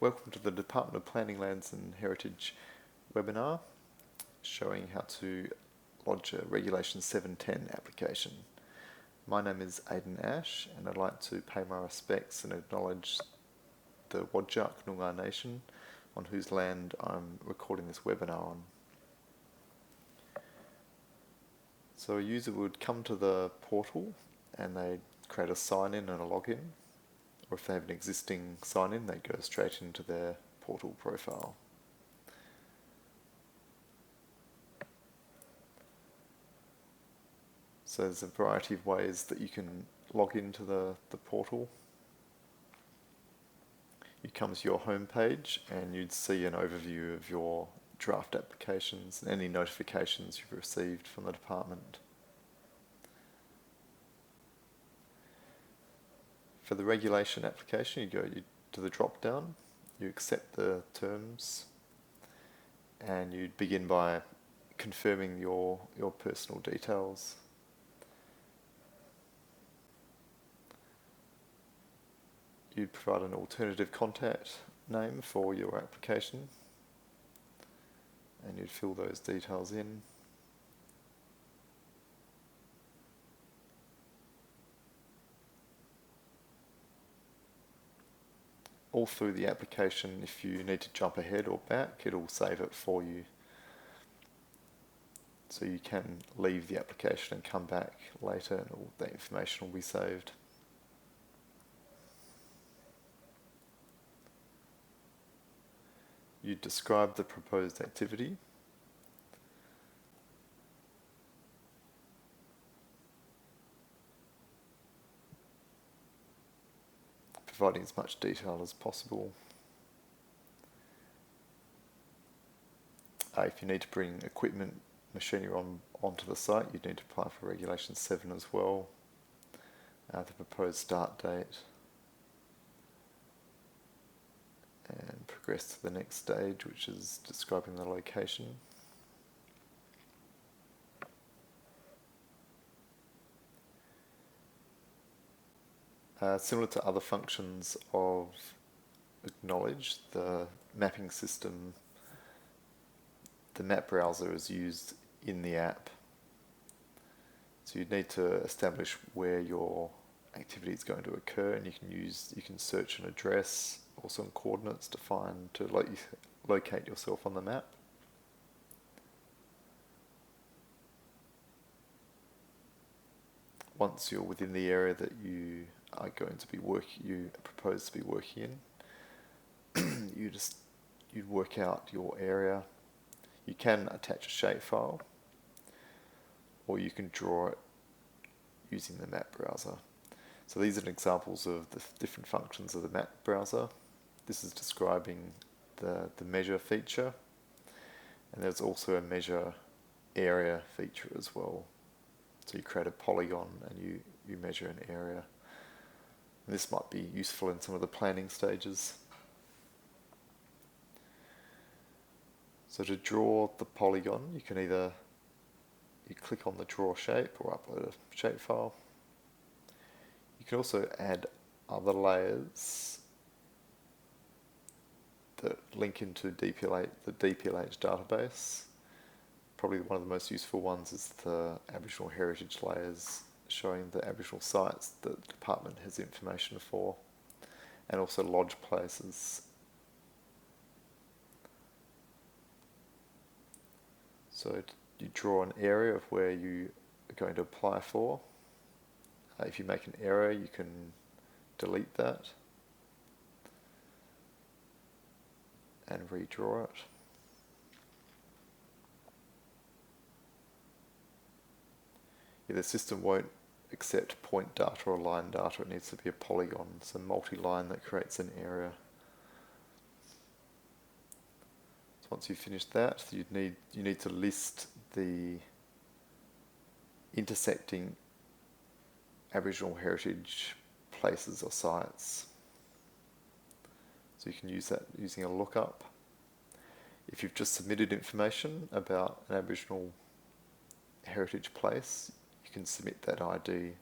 Welcome to the Department of Planning, Lands and Heritage webinar showing how to lodge a Regulation 710 application. My name is Aidan Ash and I'd like to pay my respects and acknowledge the Whadjuk Noongar Nation on whose land I'm recording this webinar on. So a user would come to the portal and they'd create a sign-in and a login. Or if they have an existing sign-in, they go straight into their portal profile. So there's a variety of ways that you can log into the portal. You come to your home page and you'd see an overview of your draft applications and any notifications you've received from the department. For the regulation application, you go to the drop down, you accept the terms, and you'd begin by confirming your personal details. You'd provide an alternative contact name for your application, and you'd fill those details in. All through the application, if you need to jump ahead or back, it'll save it for you. So you can leave the application and come back later and all that information will be saved. You describe the proposed activity. Providing as much detail as possible. If you need to bring equipment, machinery onto the site, you need to apply for Regulation 7 as well. The proposed start date. And progress to the next stage, which is describing the location. Similar to other functions of Acknowledge, the mapping system, the map browser is used in the app. So you'd need to establish where your activity is going to occur, and you can search an address or some coordinates to locate yourself on the map. Once you're within the area that you propose to be working in, you'd work out your area. You can attach a shapefile, or you can draw it using the map browser. So these are examples of the different functions of the map browser. This is describing the measure feature, and there's also a measure area feature as well. So you create a polygon and you measure an area. And this might be useful in some of the planning stages. So to draw the polygon, you can either click on the draw shape or upload a shapefile. You can also add other layers that link into the DPLH database. Probably one of the most useful ones is the Aboriginal heritage layers, showing the Aboriginal sites that the department has information for, and also lodge places. So you draw an area of where you are going to apply for. If you make an error, you can delete that and redraw it. The system won't accept point data or line data. It needs to be a polygon, so multi-line that creates an area. So once you've finished that, you need to list the intersecting Aboriginal heritage places or sites. So you can use that using a lookup. If you've just submitted information about an Aboriginal heritage place, you can submit that ID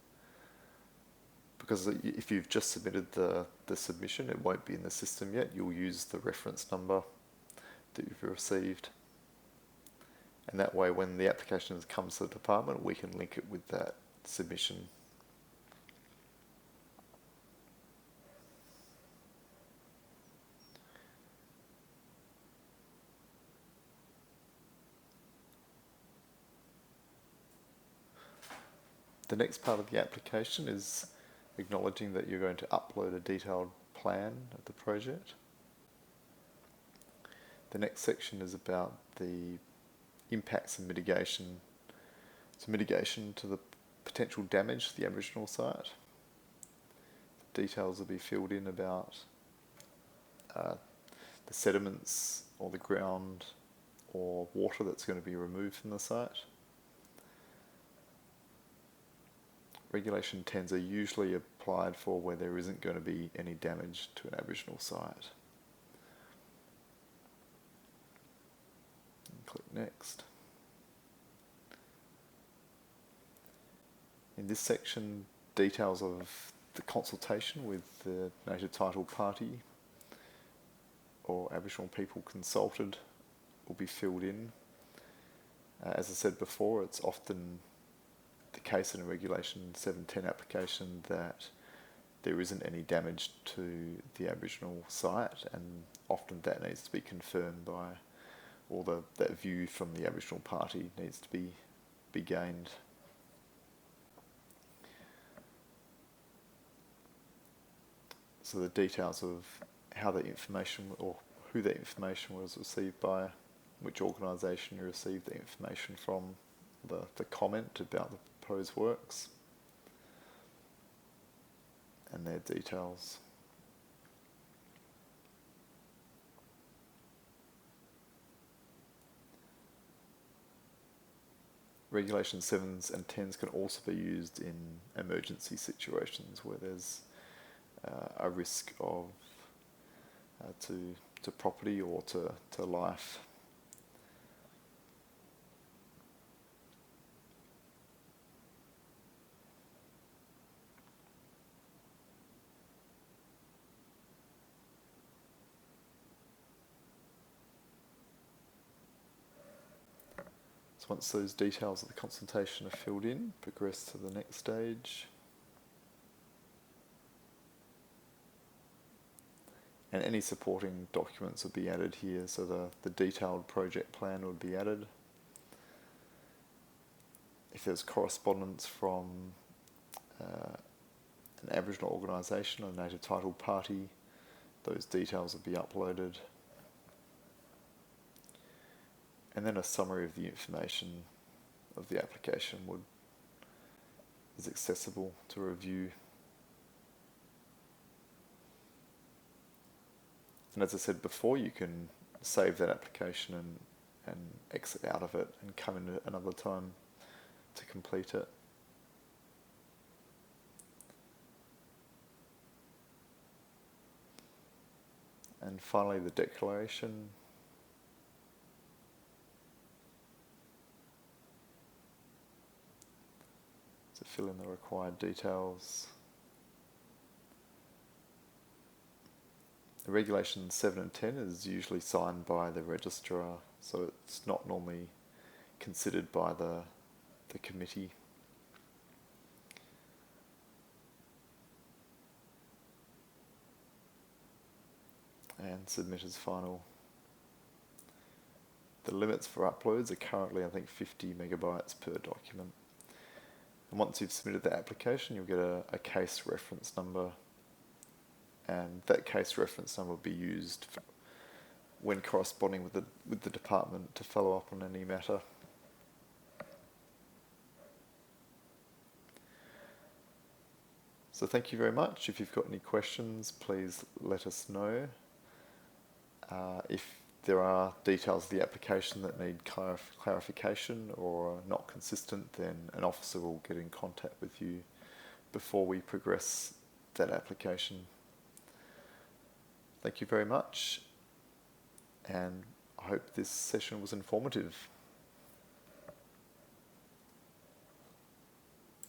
because if you've just submitted the submission, it won't be in the system yet. You'll use the reference number that you've received. And that way, when the application comes to the department, we can link it with that submission. The next part of the application is acknowledging that you're going to upload a detailed plan of the project. The next section is about the impacts and mitigation. So mitigation to the potential damage to the Aboriginal site. Details will be filled in about the sediments or the ground or water that's going to be removed from the site. Regulation 10s are usually applied for where there isn't going to be any damage to an Aboriginal site. And click Next. In this section, details of the consultation with the native title party or Aboriginal people consulted will be filled in. As I said before, it's often the case in a Regulation 710 application that there isn't any damage to the Aboriginal site, and often that needs to be confirmed by, or that view from the Aboriginal party needs to be gained. So the details of how the information, or who the information was received by, which organisation you received the information from, the comment about the proposed works, and their details. Regulation 7s and 10s can also be used in emergency situations where there's a risk of to property or to life. So once those details of the consultation are filled in, progress to the next stage. And any supporting documents will be added here, so the detailed project plan would be added. If there's correspondence from an Aboriginal organisation or a native title party, those details will be uploaded. And then a summary of the information of the application is accessible to review. And as I said before, you can save that application and exit out of it and come in another time to complete it. And finally, the declaration. So fill in the required details. The Regulation 7 and 10 is usually signed by the registrar, so it's not normally considered by the committee. And submit as final. The limits for uploads are currently, I think, 50 megabytes per document. And once you've submitted the application, you'll get a case reference number, and that case reference number will be used when corresponding with the department to follow up on any matter. So thank you very much. If you've got any questions, please let us know. If there are details of the application that need clarification or are not consistent, then an officer will get in contact with you before we progress that application. Thank you very much, and I hope this session was informative.